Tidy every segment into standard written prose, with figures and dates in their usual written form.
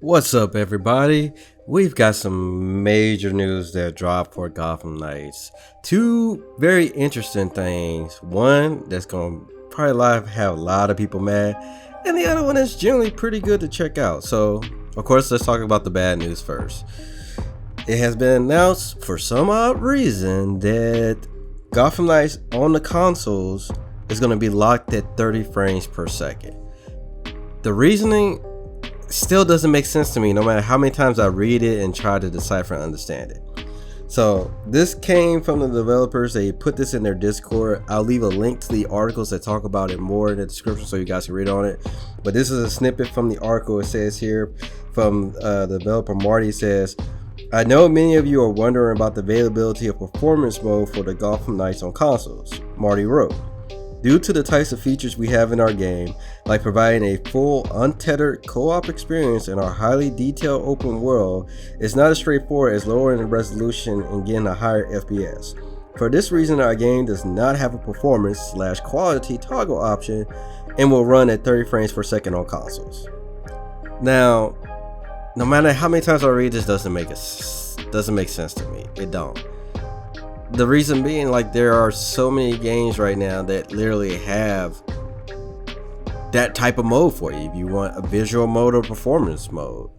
What's up, everybody? We've got some major news that dropped for Gotham Knights. Two very interesting things. One that's going to probably have a lot of people mad, and the other one is generally pretty good to check out. So, of course, let's talk about the bad news first. It has been announced for some odd reason that Gotham Knights on the consoles is going to be locked at 30 frames per second. The reasoning still doesn't make sense to me, no matter how many times I read it and try to decipher and understand it. So this came from the developers. They put this in their Discord. I'll leave a link to the articles that talk about it more in the description so you guys can read on it. But this is a snippet from the article. It says here from the developer Marty. Says, I know many of you are wondering about the availability of performance mode for the Gotham Knights on consoles. Marty wrote, due to the types of features we have in our game, like providing a full, untethered co-op experience in our highly detailed open world, it's not as straightforward as lowering the resolution and getting a higher FPS. For this reason, our game does not have a performance/quality toggle option and will run at 30 frames per second on consoles. Now, no matter how many times I read this, doesn't make sense to me. It don't. The reason being, like, there are so many games right now that literally have that type of mode for you. If you want a visual mode or performance mode,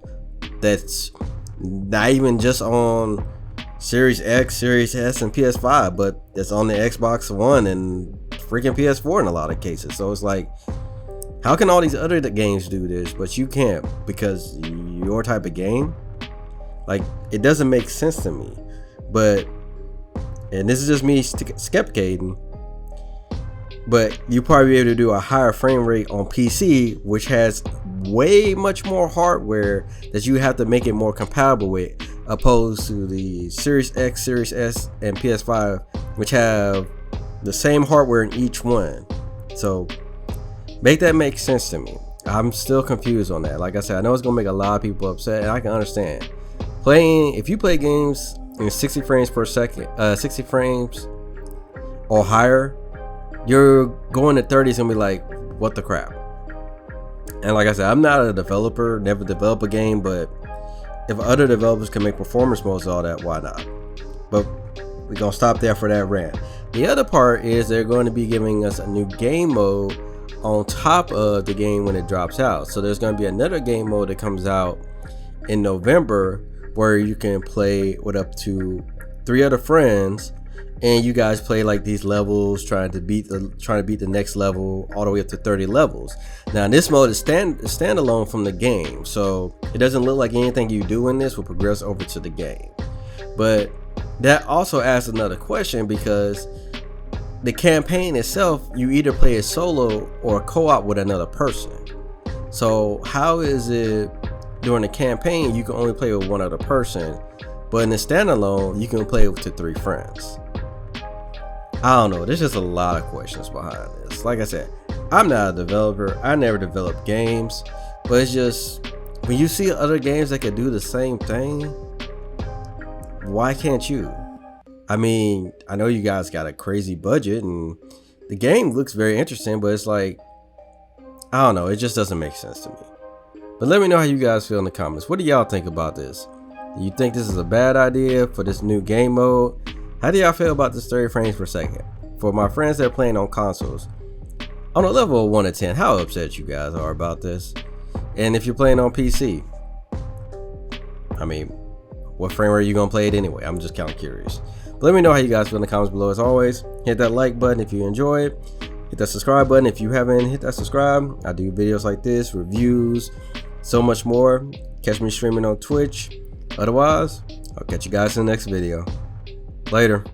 that's not even just on Series X, Series S, and PS5, but it's on the Xbox One and freaking PS4 in a lot of cases. So it's like, how can all these other games do this, but you can't because your type of game? Like, it doesn't make sense to me. But and this is just me skepticating, but you probably be able to do a higher frame rate on PC, which has way much more hardware that you have to make it more compatible with, opposed to the Series X, Series S, and PS5, which have the same hardware in each one. So make that make sense to me. I'm still confused on that. Like I said, I know it's gonna make a lot of people upset, and I can understand. If you play games in 60 frames per second, 60 frames or higher, you're going to 30s and be like, what the crap? And like I said, I'm not a developer, never develop a game, but if other developers can make performance modes and all that, why not? But we're gonna stop there for that rant. The other part is they're going to be giving us a new game mode on top of the game when it drops out. So there's going to be another game mode that comes out in November, where you can play with up to 3 other friends, and you guys play like these levels, trying to beat the next level all the way up to 30 levels. Now this mode is standalone from the game, so it doesn't look like anything you do in this will progress over to the game. But that also asks another question, because the campaign itself, you either play a solo or a co-op with another person. So how is it during the campaign you can only play with one other person, but in the standalone you can play with 3 friends? I don't know. There's just a lot of questions behind this. Like I said, I'm not a developer. I never developed games, but it's just when you see other games that can do the same thing, why can't you? I mean, I know you guys got a crazy budget and the game looks very interesting, but it's like, I don't know. It just doesn't make sense to me. But let me know how you guys feel in the comments. What do y'all think about this? Do you think this is a bad idea for this new game mode? How do y'all feel about this 30 frames per second? For my friends that are playing on consoles, on a level of 1 to 10, how upset you guys are about this? And if you're playing on PC, I mean, what frame rate are you gonna play it anyway? I'm just kind of curious. But let me know how you guys feel in the comments below. As always, hit that like button if you enjoy it. Hit that subscribe button if you haven't hit that subscribe. I do videos like this, reviews, so much more. Catch me streaming on Twitch. Otherwise, I'll catch you guys in the next video. Later.